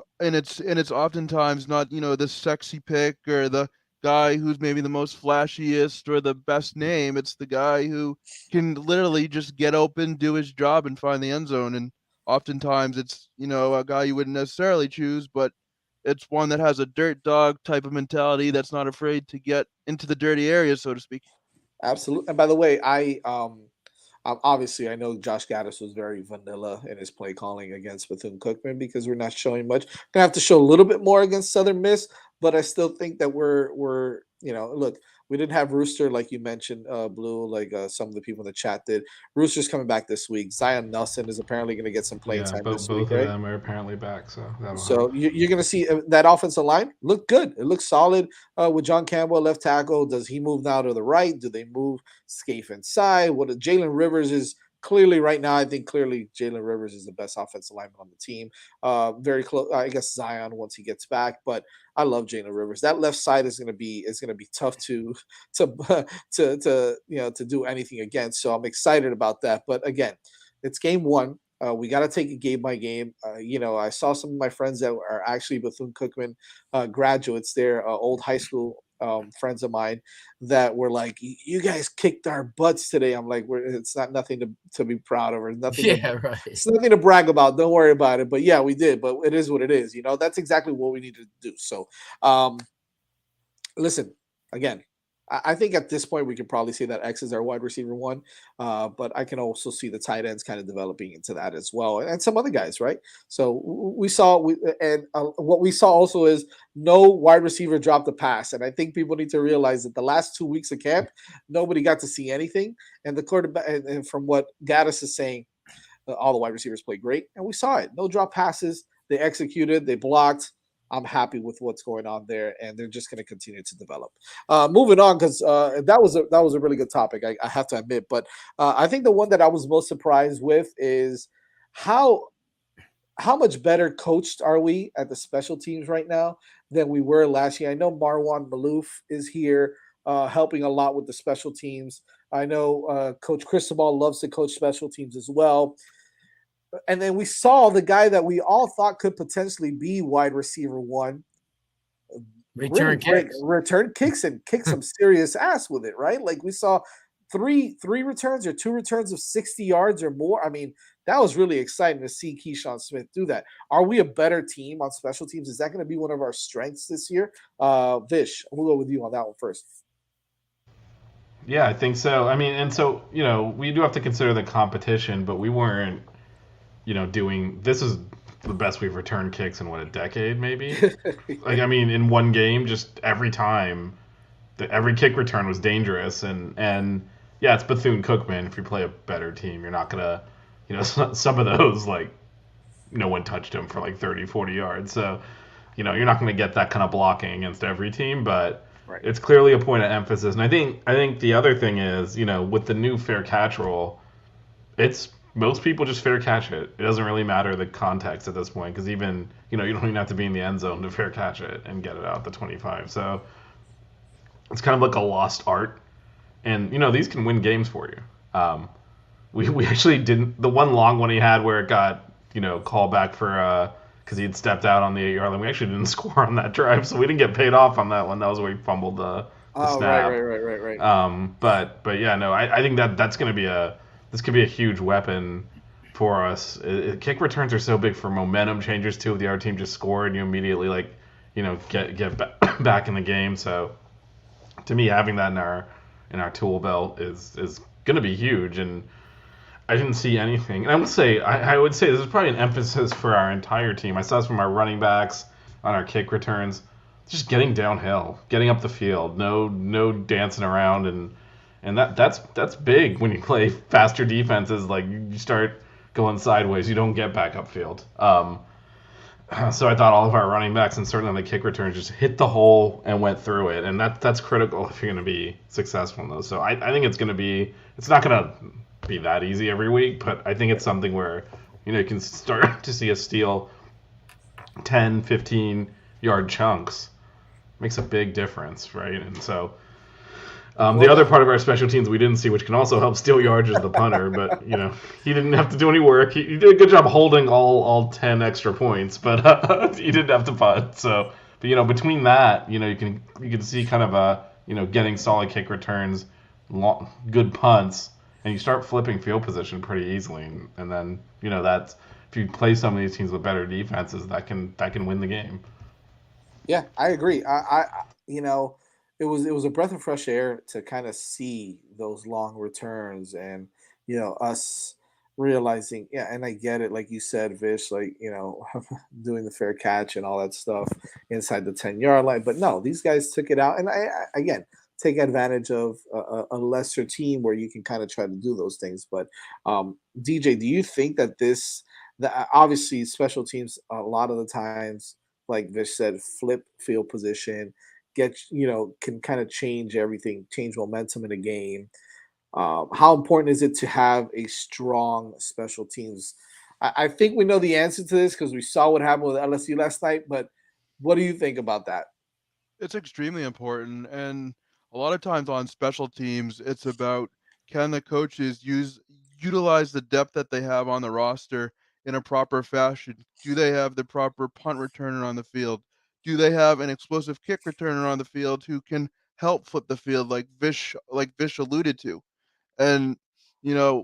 oftentimes not the sexy pick or the guy who's maybe the most flashiest or the best name. It's the guy who can literally just get open, do his job, and find the end zone. And oftentimes it's a guy you wouldn't necessarily choose, but it's one that has a dirt dog type of mentality that's not afraid to get into the dirty areas, so to speak. Absolutely. And by the way, I obviously I know Josh Gaddis was very vanilla in his play calling against Bethune-Cookman because we're not showing much. Gonna have to show a little bit more against Southern Miss, but I still think that we're look, we didn't have Rooster like you mentioned, Blue, like some of the people in the chat did. Rooster's coming back this week. Zion Nelson is apparently going to get some playing time this week. Both of them are apparently back, so you're going to see that offensive line look good. It looks solid with John Campbell left tackle. Does he move now to the right? Do they move Scaife inside? Jalen Rivers is clearly right now. I think clearly Jalen Rivers is the best offensive lineman on the team. Very close. I guess Zion once he gets back, but I love Jalen Rivers. That left side is going to be tough to do anything against. So I'm excited about that. But again, it's game one. We got to take it game by game. I saw some of my friends that are actually Bethune-Cookman graduates. They're old high school friends of mine that were like, "You guys kicked our butts today." I'm like, "It's not nothing to be proud of, or nothing. It's nothing to brag about. Don't worry about it." But yeah, we did. But it is what it is. That's exactly what we need to do. So, listen, again, I think at this point we could probably say that X is our wide receiver one, but I can also see the tight ends kind of developing into that as well, and some other guys, right? So what we saw also is no wide receiver dropped a pass, and I think people need to realize that the last 2 weeks of camp, nobody got to see anything, and the quarterback, and from what Gaddis is saying, all the wide receivers played great, and we saw it. No drop passes, they executed, they blocked. I'm happy with what's going on there, and they're just going to continue to develop. Moving on, because that was a really good topic, I have to admit. But I think the one that I was most surprised with is how much better coached are we at the special teams right now than we were last year. I know Marwan Malouf is here helping a lot with the special teams. I know Coach Cristobal loves to coach special teams as well. And then we saw the guy that we all thought could potentially be wide receiver one return kicks and kick some serious ass with it, right? Like we saw three returns or 2 returns of 60 yards or more. I mean, that was really exciting to see Keyshawn Smith do that. Are we a better team on special teams? Is that going to be one of our strengths this year? Vish, we'll go with you on that one first. Yeah, I think so. I mean, and so, we do have to consider the competition, but we weren't this is the best we've returned kicks in a decade, maybe. Like, I mean, in one game, just every time, every kick return was dangerous, and yeah, it's Bethune-Cookman. If you play a better team, you're not gonna, some of those, like, no one touched him for like 30, 40 yards. So, you're not gonna get that kind of blocking against every team, but right. It's clearly a point of emphasis. And I think the other thing is, with the new fair catch rule, it's most people just fair catch it. It doesn't really matter the context at this point because even you don't even have to be in the end zone to fair catch it and get it out the 25. So it's kind of like a lost art, and these can win games for you. We actually didn't. The one long one he had where it got called back for because he had stepped out on the 8-yard line. We actually didn't score on that drive, so we didn't get paid off on that one. That was where he fumbled the snap. Right. But yeah, no, I think that's going to be this could be a huge weapon for us. Kick returns are so big for momentum changers too. If the other team just scored, and you immediately get back in the game. So to me, having that in our tool belt is going to be huge. And I didn't see anything. And I would say this is probably an emphasis for our entire team. I saw this from our running backs on our kick returns. Just getting downhill, getting up the field, no dancing around, and that's big when you play faster defenses. Like you start going sideways, you don't get back upfield. So I thought all of our running backs and certainly on the kick returns just hit the hole and went through it, and that's critical if you're going to be successful in those. So I think it's not going to be that easy every week, but I think it's something where you can start to see us steal 10, 15-yard chunks. Makes a big difference, right? And so the other part of our special teams we didn't see, which can also help steal yards, is the punter. But he didn't have to do any work. He did a good job holding all 10 extra points, but he didn't have to punt. So, but between that, you can see kind of getting solid kick returns, good punts, and you start flipping field position pretty easily. And then that's if you play some of these teams with better defenses, that can win the game. Yeah, I agree. It was a breath of fresh air to kind of see those long returns and us realizing, yeah, and I get it, like you said, Vish, doing the fair catch and all that stuff inside the 10-yard line. But no, these guys took it out, and I again take advantage of a lesser team where you can kind of try to do those things. But DJ, do you think that obviously special teams a lot of the times, like Vish said, flip field position, can kind of change everything, change momentum in a game. How important is it to have a strong special teams? I think we know the answer to this because we saw what happened with LSU last night, but what do you think about that? It's extremely important, and a lot of times on special teams, it's about can the coaches utilize the depth that they have on the roster in a proper fashion? Do they have the proper punt returner on the field? Do they have an explosive kick returner on the field who can help flip the field like Vish alluded to? And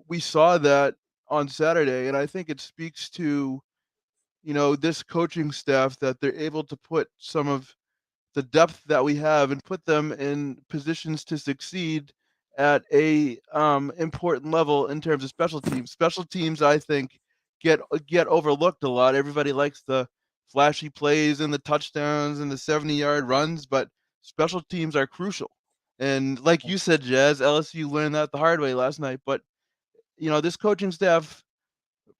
we saw that on Saturday, and I think it speaks to this coaching staff that they're able to put some of the depth that we have and put them in positions to succeed at a important level in terms of special teams. Special teams, I think, get overlooked a lot. Everybody likes the flashy plays and the touchdowns and the 70-yard runs, but special teams are crucial. And like you said, Jazz, LSU learned that the hard way last night. But this coaching staff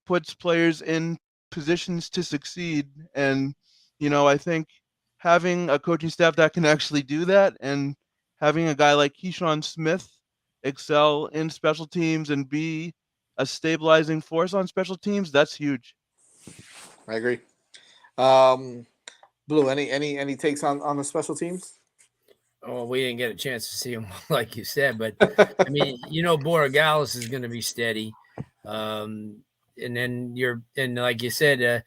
puts players in positions to succeed, and I think having a coaching staff that can actually do that, and having a guy like Keyshawn Smith excel in special teams and be a stabilizing force on special teams, that's huge. I agree. Blue, any takes on the special teams? Oh, we didn't get a chance to see him, like you said, but I mean, Borregales is going to be steady. And then like you said,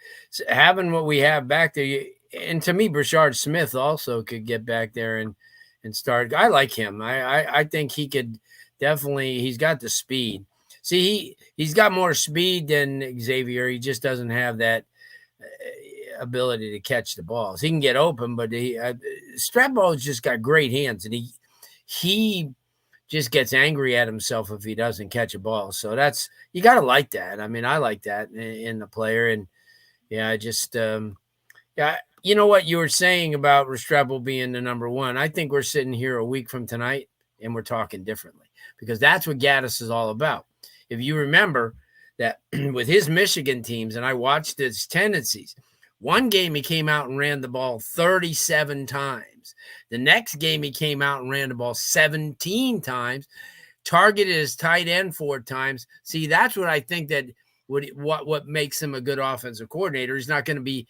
having what we have back there, and to me, Brashard Smith also could get back there and start. I like him. I think he could definitely. He's got the speed. See, he's got more speed than Xavier. He just doesn't have that ability to catch the balls. He can get open, but Stratball's just got great hands, and he just gets angry at himself if he doesn't catch a ball. So you got to like that. I mean, I like that in the player, and yeah, I just you know what you were saying about Restrepo being the number one. I think we're sitting here a week from tonight, and we're talking differently because that's what Gaddis is all about. If you remember that with his Michigan teams, and I watched his tendencies, one game he came out and ran the ball 37 times. The next game he came out and ran the ball 17 times. targeted his tight end 4 times. See, that's what I think that what makes him a good offensive coordinator. He's not going to be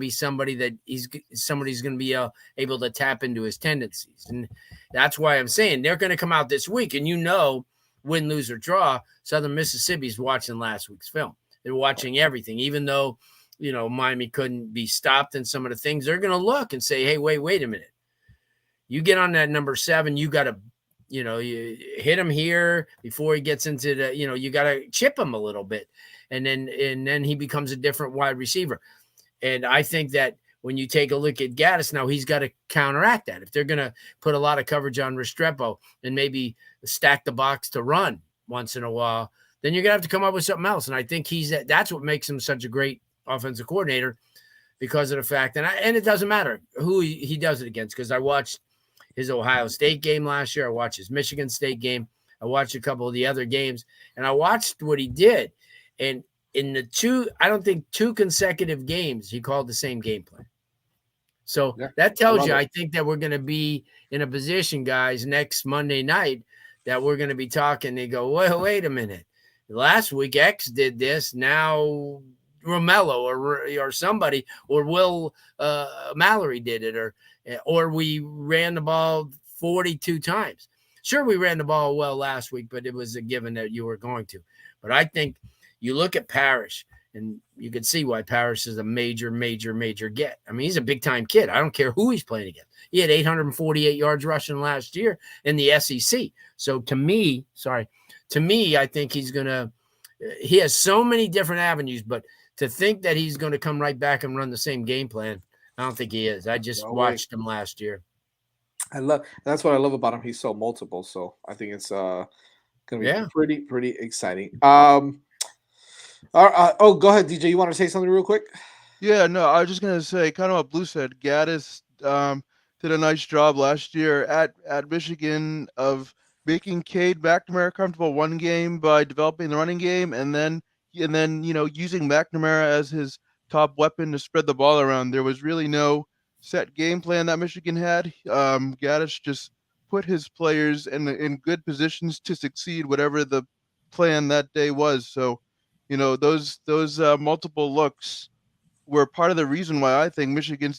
somebody that somebody's going to be able to tap into his tendencies, and that's why I'm saying they're going to come out this week, and win, lose or draw, Southern Mississippi's watching last week's film. They're watching everything, even though Miami couldn't be stopped in some of the things. They're going to look and say, hey, wait a minute. You get on that number 7, you got to, you hit him here before he gets into the, you got to chip him a little bit. And then he becomes a different wide receiver. And I think that when you take a look at Gaddis now, he's got to counteract that. If they're going to put a lot of coverage on Restrepo and maybe stack the box to run once in a while, then you're going to have to come up with something else. And I think that's what makes him such a great offensive coordinator, because of the fact, and it doesn't matter who he does it against, because I watched his Ohio State game last year. I watched his Michigan State game. I watched a couple of the other games, and I watched what he did. And in the two consecutive games, he called the same game plan. So that tells you, I think that we're going to be in a position, guys, next Monday night that we're going to be talking. They go, wait a minute. Last week, X did this. Now Romello or somebody, or Will Mallory did it, or we ran the ball 42 times. Sure, we ran the ball well last week, but it was a given that you were going to. But I think you look at Parrish, and you can see why Parrish is a major get. I mean, he's a big-time kid. I don't care who he's playing against. He had 848 yards rushing last year in the SEC. So to me, I think he has so many different avenues, but to think that he's going to come right back and run the same game plan, I don't think he is. I just watched him last year. That's what I love about him. He's so multiple. So I think it's going to be pretty exciting. Go ahead, DJ. You want to say something real quick? Yeah, no, I was just going to say, kind of what Blue said. Gaddis did a nice job last year at Michigan of making Cade McNamara comfortable one game by developing the running game, and then using McNamara as his top weapon to spread the ball around. There was really no set game plan that Michigan had. Gaddis just put his players in good positions to succeed, whatever the plan that day was. So, those multiple looks were part of the reason why I think Michigan,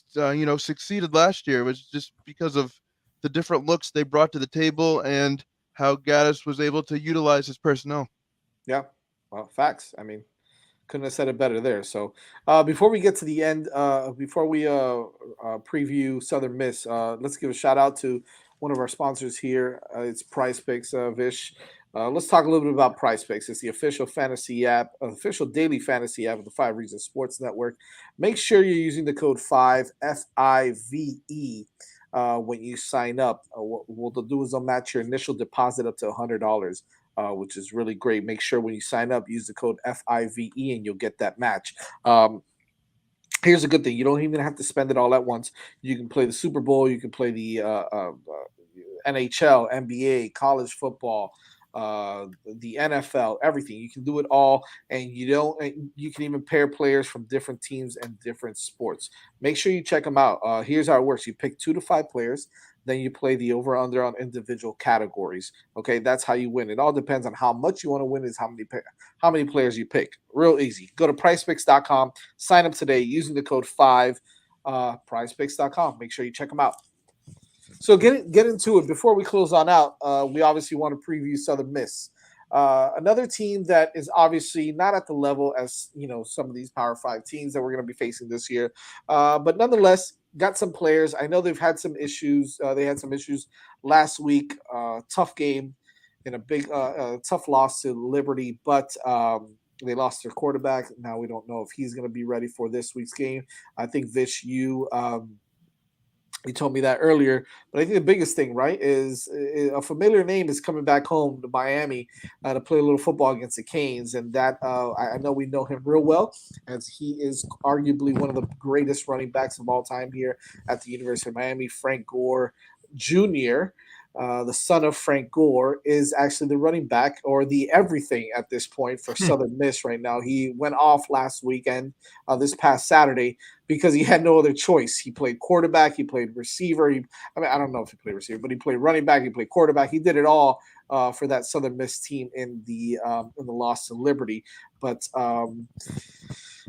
succeeded last year. It was just because of the different looks they brought to the table and how Gaddis was able to utilize his personnel. Yeah, well, facts. I mean, couldn't have said it better there. So before we get to the end, before we preview Southern Miss, let's give a shout out to one of our sponsors here. It's Prize Picks, Vish. Let's talk a little bit about Prize Picks. It's the official fantasy app, official daily fantasy app of the 5 Reasons Sports Network. Make sure you're using the code 5 FIVE when you sign up. What they'll do is they'll match your initial deposit up to $100. Which is really great. Make sure when you sign up, use the code FIVE and you'll get that match. Here's a good thing. You don't even have to spend it all at once. You can play the Super Bowl. You can play the NHL, NBA, college football, the NFL, everything. You can do it all, and you can even pair players from different teams and different sports. Make sure you check them out. Here's how it works. You pick 2 to 5 players. Then you play the over-under on individual categories. Okay, that's how you win. It all depends on how much you want to win is how many players you pick. Real easy. Go to prizepicks.com. Sign up today using the code 5, prizepicks.com. Make sure you check them out. So get into it. Before we close on out, we obviously want to preview Southern Miss. Another team that is obviously not at the level as, some of these Power 5 teams that we're going to be facing this year. But nonetheless, got some players. I know they've had some issues. They had some issues last week. Tough game in a big, tough loss to Liberty, but they lost their quarterback. Now we don't know if he's going to be ready for this week's game. I think Vish, you told me that earlier, but I think the biggest thing, right, is a familiar name is coming back home to Miami to play a little football against the Canes, and that I know we know him real well, as he is arguably one of the greatest running backs of all time here at the University of Miami. Frank Gore Jr., the son of Frank Gore, is actually the running back or the everything at this point for Southern Miss right now. He went off last weekend, this past Saturday, because he had no other choice. He played quarterback, he played receiver. I don't know if he played receiver, but he played running back, he played quarterback. He did it all for that Southern Miss team in the loss to Liberty. But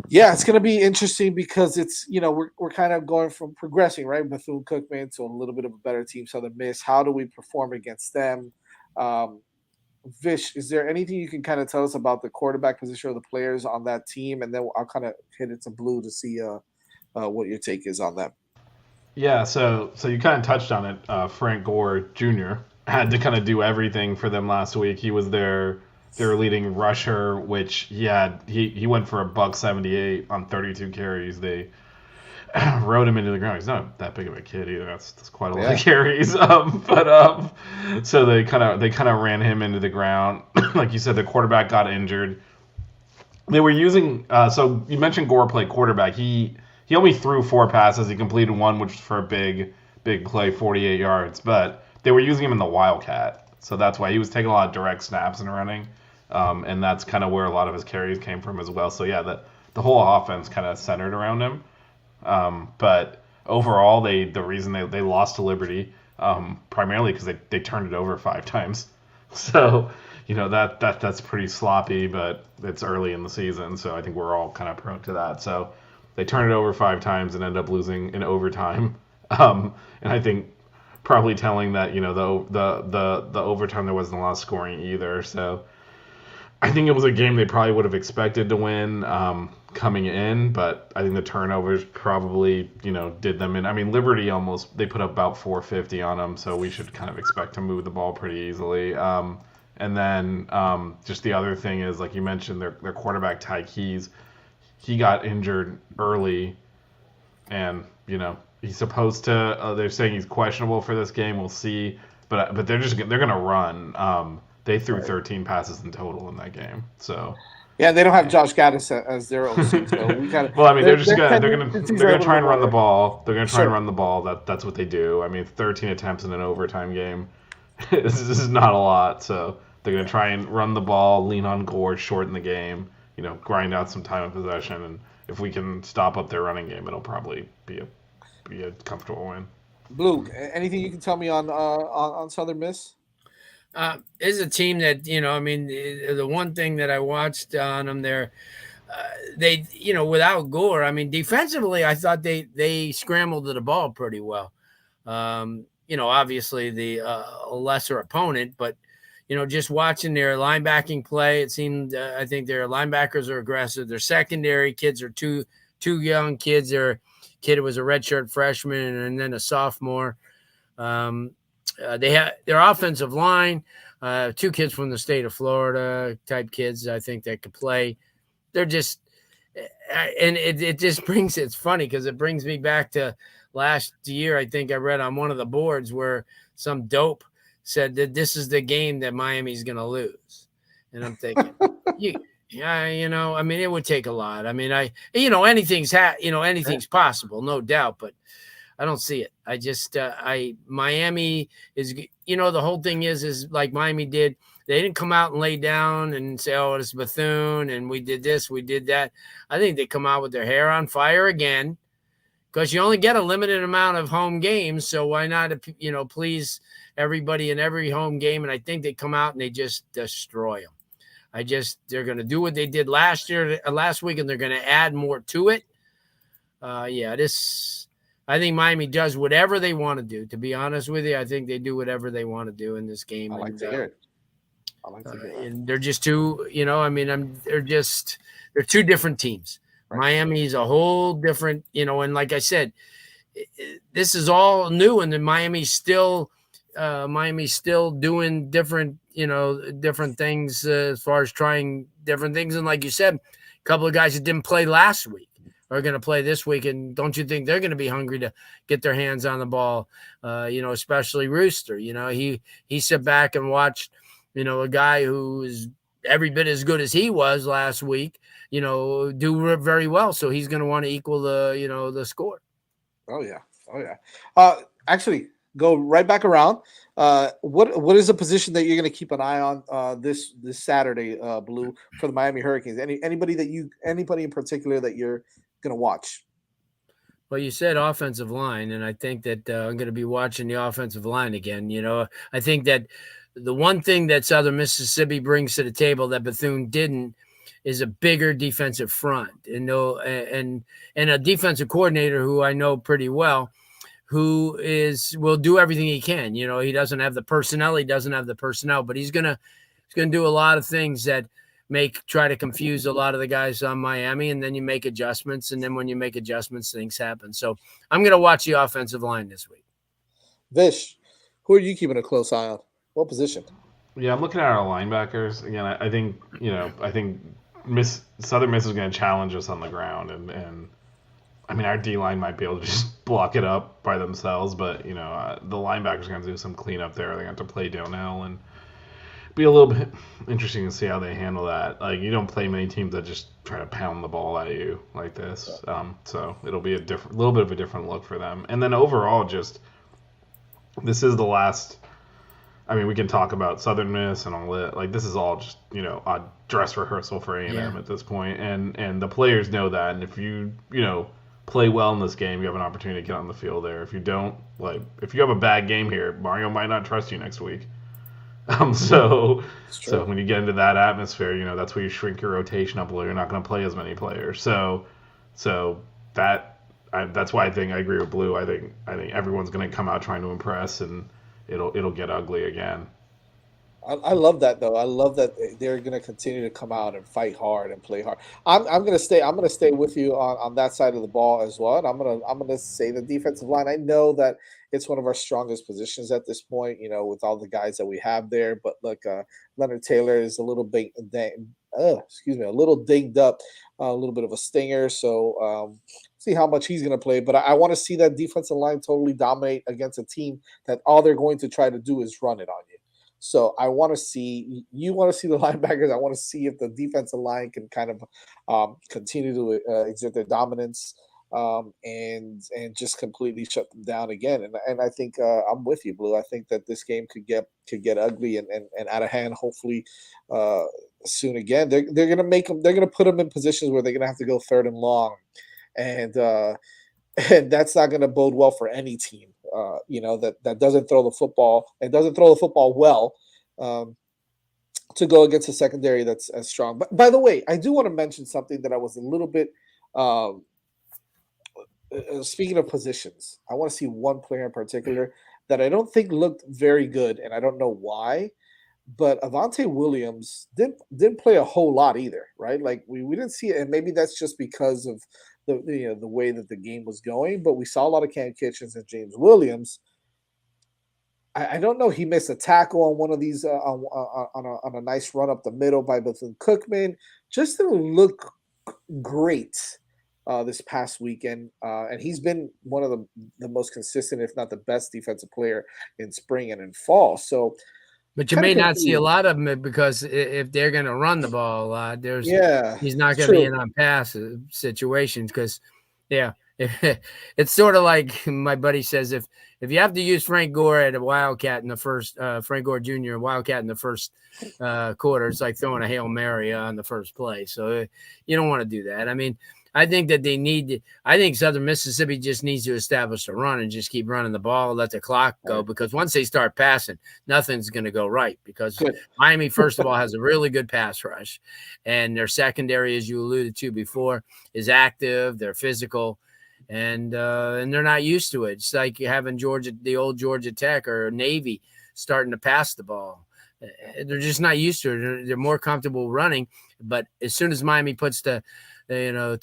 yeah, it's going to be interesting because it's, we're kind of going from progressing, right? Bethune-Cookman to a little bit of a better team, Southern Miss. How do we perform against them? Vish, is there anything you can kind of tell us about the quarterback position or the players on that team? And then I'll kind of hit it to Blue to see what your take is on that. Yeah, so you kind of touched on it. Frank Gore Jr. had to kind of do everything for them last week. He was their leading rusher, which he went for $178 on 32 carries. They rode him into the ground. He's not that big of a kid either. That's quite a lot of carries. So they kind of ran him into the ground. Like you said, the quarterback got injured. They were using. So you mentioned Gore played quarterback. He only threw 4 passes. He completed 1, which was for a big play, 48 yards. But they were using him in the Wildcat, so that's why he was taking a lot of direct snaps and running. And that's kind of where a lot of his carries came from as well. So yeah, the whole offense kind of centered around him. But overall, the reason they lost to Liberty primarily because they turned it over 5 times. So that's pretty sloppy, but it's early in the season, so I think we're all kind of prone to that. So they turned it over 5 times and end up losing in overtime. And I think probably telling that the overtime there wasn't a lot of scoring either. So I think it was a game they probably would have expected to win coming in, but I think the turnovers probably did them in. I mean, Liberty they put up about 450 on them, so we should kind of expect to move the ball pretty easily. And then just the other thing is, like you mentioned, their quarterback Ty Keys, he got injured early, and he's supposed to. They're saying he's questionable for this game. We'll see, but they're gonna run. They threw 13 passes in total in that game. So yeah, they don't have Josh Gaddis as their OC. So we kind of well, I mean, they're gonna try and run the ball. They're gonna try Sure. and run the ball. That's what they do. I mean, 13 attempts in an overtime game. This is not a lot. So they're gonna try and run the ball, lean on Gore, shorten the game. Grind out some time of possession, and if we can stop up their running game, it'll probably be a comfortable win. Blue, anything you can tell me on Southern Miss? Is a team that the one thing that I watched on them there, they without Gore, I mean defensively, I thought they scrambled to the ball pretty well. Obviously the lesser opponent, but just watching their linebacking play, it seemed I think their linebackers are aggressive. Their secondary kids are two young kids. Their kid was a redshirt freshman and then a sophomore. They have their offensive line, 2 kids from the state of Florida type kids, I think that could play. They're just, and it just brings, it's funny because it brings me back to last year. I think I read on one of the boards where some dope said that this is the game that Miami's going to lose. And I'm thinking, I mean, it would take a lot. I mean, anything's possible, no doubt, but I don't see it. I just, Miami is, the whole thing is like Miami did. They didn't come out and lay down and say, oh, it's Bethune and we did this, we did that. I think they come out with their hair on fire again because you only get a limited amount of home games. So why not, please everybody in every home game? And I think they come out and they just destroy them. They're going to do what they did last week, and they're going to add more to it. I think Miami does whatever they want to do. To be honest with you, I think they do whatever they want to do in this game. I like to hear it. And they're just they're 2 different teams. Right. Miami's a whole different, and like I said, this is all new, and then Miami's still doing different, different things as far as trying different things. And like you said, a couple of guys that didn't play last week are going to play this week. And don't you think they're going to be hungry to get their hands on the ball? Especially Rooster, he sat back and watched, a guy who is every bit as good as he was last week, do very well. So he's going to want to equal the score. Oh yeah. Actually, go right back around. What is a position that you're going to keep an eye on this Saturday, Blue, for the Miami Hurricanes? Anybody in particular that you're going to watch? Well, you said offensive line, and I think that I'm going to be watching the offensive line again. I think that the one thing that Southern Mississippi brings to the table that Bethune didn't is a bigger defensive front, and a defensive coordinator who I know pretty well, who will do everything he can. He doesn't have the personnel, but he's gonna do a lot of things that try to confuse a lot of the guys on Miami, and then you make adjustments, and then when you make adjustments, things happen. So I'm gonna watch the offensive line this week. Vish, who are you keeping a close eye on? What position? Yeah, I'm looking at our linebackers again. I think Southern Miss is going to challenge us on the ground, and I mean our D line might be able to just block it up by themselves, but the linebackers are going to do some cleanup there. They have to play downhill and be a little bit interesting to see how they handle that. Like you don't play many teams that just try to pound the ball at you like this, so it'll be little bit of a different look for them. And then overall, just this is the last. I mean, we can talk about Southern Miss and all that. Like, this is all just, a dress rehearsal for A&M at this point. And the players know that. And if you, play well in this game, you have an opportunity to get on the field there. If you don't, if you have a bad game here, Mario might not trust you next week. So when you get into that atmosphere, that's where you shrink your rotation up a little. You're not going to play as many players. So that's why I think I agree with Blue. I think everyone's going to come out trying to impress, and it'll get ugly again. I love that though. I love that they're going to continue to come out and fight hard and play hard. I'm going to stay with you on that side of the ball as well. And I'm going to say the defensive line. I know that it's one of our strongest positions at this point, with all the guys that we have there. But look, Leonard Taylor is a little a little dinged up, a little bit of a stinger. So see how much he's going to play. But I want to see that defensive line totally dominate against a team that all they're going to try to do is run it on you. So I want to see the linebackers. I want to see if the defensive line can kind of continue to exert their dominance and just completely shut them down again. And I think I'm with you, Blue. I think that this game could get ugly and out of hand. Hopefully soon again. They're gonna make them. They're gonna put them in positions where they're gonna have to go third and long, and that's not gonna bode well for any team. That doesn't throw the football and doesn't throw the football well to go against a secondary that's as strong. But by the way, I do want to mention something that I was a little bit speaking of positions. I want to see one player in particular that I don't think looked very good, and I don't know why. But Avante Williams didn't play a whole lot either, right? Like we didn't see it, and maybe that's just because of the way that the game was going. But we saw a lot of Cam Kitchens and James Williams. I don't know. He missed a tackle on one of these on a nice run up the middle by Bethune-Cookman. Just didn't look great this past weekend, and he's been one of the most consistent, if not the best, defensive player in spring and in fall. So. But you may not see a lot of them because if they're going to run the ball a lot, he's not going to be in on pass situations because, it's sort of like my buddy says, if you have to use Frank Gore at a Wildcat in the first, Frank Gore Jr. Wildcat in the first quarter, it's like throwing a Hail Mary on the first play. So you don't want to do that. I mean, I think that I think Southern Mississippi just needs to establish a run and just keep running the ball, let the clock go, because once they start passing, nothing's going to go right because Miami, first of all, has a really good pass rush, and their secondary, as you alluded to before, is active, they're physical, and they're not used to it. It's like having the old Georgia Tech or Navy starting to pass the ball. They're just not used to it. They're more comfortable running, but as soon as Miami puts the foot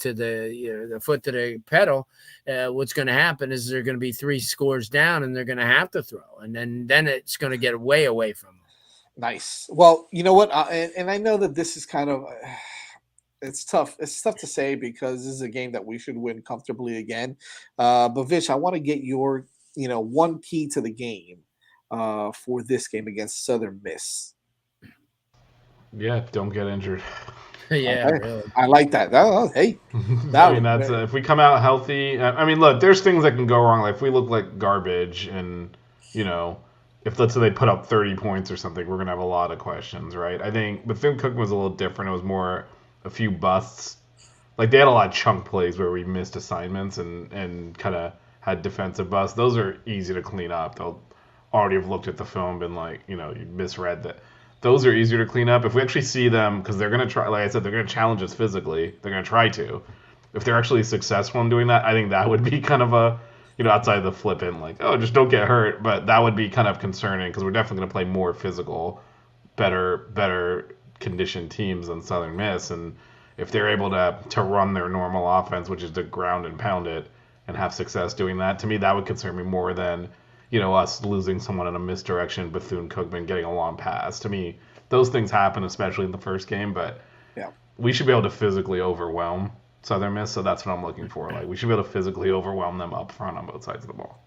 to the pedal, what's going to happen is they're going to be 3 scores down and they're going to have to throw. And then it's going to get way away from them. Nice. Well, you know what? And I know that this is kind of, it's tough. It's tough to say because this is a game that we should win comfortably again. But Vish, I want to get your, one key to the game for this game against Southern Miss. Yeah. Don't get injured. Yeah, really. I like that. Hey, I mean, that's if we come out healthy. I mean, look, there's things that can go wrong. Like if we look like garbage, and if let's say they put up 30 points or something, we're gonna have a lot of questions, right? I think Bethune-Cookman was a little different. It was more a few busts. Like they had a lot of chunk plays where we missed assignments and kind of had defensive busts. Those are easy to clean up. already have looked at the film, been like, you misread that. Those are easier to clean up. If we actually see them, because they're going to try, like I said, they're going to challenge us physically. They're going to try to. If they're actually successful in doing that, I think that would be kind of a, outside the flippant, like, oh, just don't get hurt. But that would be kind of concerning because we're definitely going to play more physical, better conditioned teams than Southern Miss. And if they're able to run their normal offense, which is to ground and pound it, and have success doing that, to me, that would concern me more than us losing someone in a misdirection, Bethune-Cookman getting a long pass. To me, those things happen, especially in the first game, but Yeah. we should be able to physically overwhelm Southern Miss, so that's what I'm looking for. Like, we should be able to physically overwhelm them up front on both sides of the ball.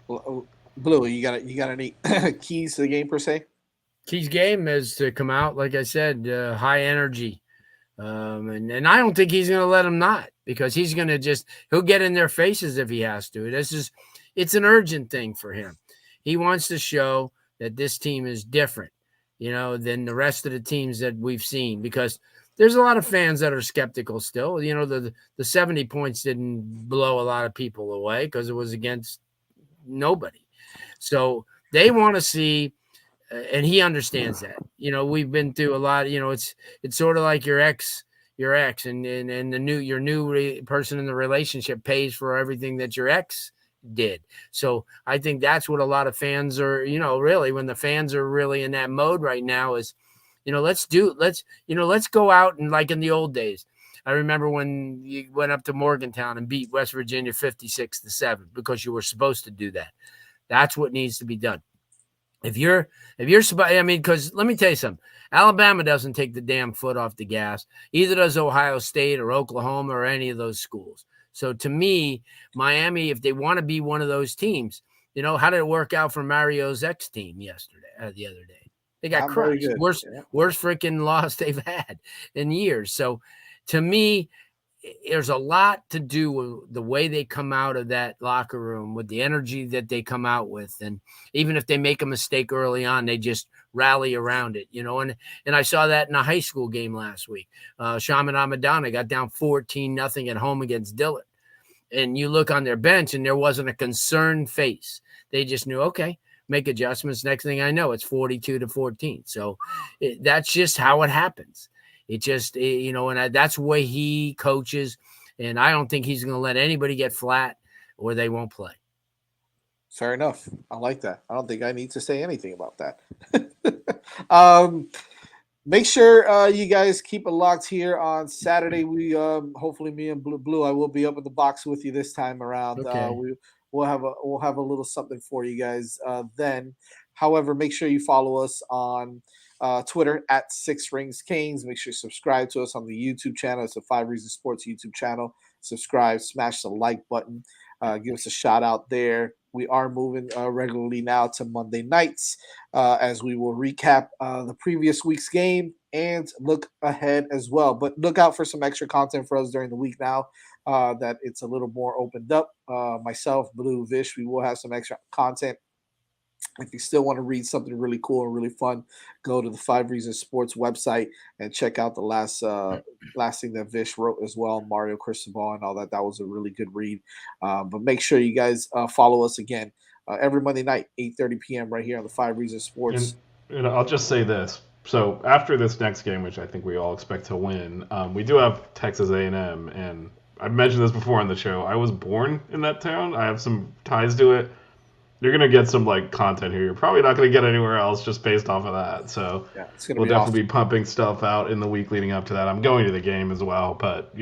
Well, Blue, you got any keys to the game per se? Key's game is to come out, like I said, high energy. And I don't think he's going to let him not, because he's going to he'll get in their faces if he has to. It's an urgent thing for him. He wants to show that this team is different, than the rest of the teams that we've seen, because there's a lot of fans that are skeptical still. The 70 points didn't blow a lot of people away because it was against nobody. So they want to see, and he understands that. We've been through a lot. It's sort of like your ex, and your new person in the relationship pays for everything that your ex did. So I think that's what a lot of fans are, really, when the fans are really in that mode right now is, let's go out and, like in the old days. I remember when you went up to Morgantown and beat West Virginia 56-7 because you were supposed to do that. That's what needs to be done. Because let me tell you something. Alabama doesn't take the damn foot off the gas. Either does Ohio State or Oklahoma or any of those schools. So to me, Miami, if they want to be one of those teams, how did it work out for Mario's ex team the other day? They got crushed. Worst freaking loss they've had in years. So to me, there's a lot to do with the way they come out of that locker room, with the energy that they come out with. And even if they make a mistake early on, they just rally around it, and I saw that in a high school game last week. Shaman Amadana got down 14-0 at home against Dillard. And you look on their bench and there wasn't a concerned face. They just knew, okay, make adjustments. Next thing I know, it's 42-14. So that's just how it happens. It just, that's the way he coaches. And I don't think he's going to let anybody get flat or they won't play. Fair enough. I like that. I don't think I need to say anything about that. Make sure you guys keep it locked here on Saturday. We hopefully me and Blue, I will be up in the box with you this time around. Okay. We'll have a little something for you guys then. However, make sure you follow us on Twitter at 6 Rings Canes. Make sure you subscribe to us on the YouTube channel. It's the 5 Reasons Sports YouTube channel. Subscribe, smash the like button. Give us a shout out there. We are moving regularly now to Monday nights as we will recap the previous week's game and look ahead as well. But look out for some extra content for us during the week now that it's a little more opened up. Myself, Blue, Vish, we will have some extra content. If you still want to read something really cool and really fun, go to the 5 Reasons Sports website and check out the last thing that Vish wrote as well, Mario Cristobal and all that. That was a really good read. But make sure you guys follow us again every Monday night, 8:30 p.m. right here on the 5 Reasons Sports. And I'll just say this. So after this next game, which I think we all expect to win, we do have Texas A&M. And I've mentioned this before on the show. I was born in that town. I have some ties to it. You're going to get some content here. You're probably not going to get anywhere else just based off of that. So Yeah, we'll definitely be pumping stuff out in the week leading up to that. I'm going to the game as well, but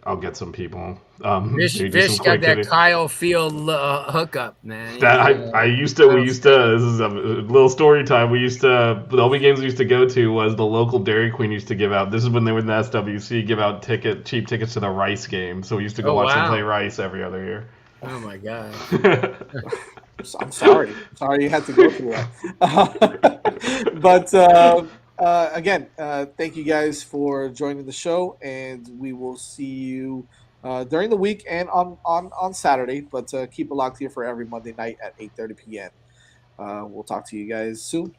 I'll get some people. Fish got that Kyle Field hookup, man. That we used to. This is a little story time. The only games we used to go to was the local Dairy Queen used to give out. This is when they were in the SWC, give out cheap tickets to the Rice game. So we used to go watch them play Rice every other year. Oh my God! I'm sorry. Sorry you had to go through that. But again, thank you guys for joining the show, and we will see you during the week and on Saturday. But keep it locked here for every Monday night at 8:30 p.m. We'll talk to you guys soon.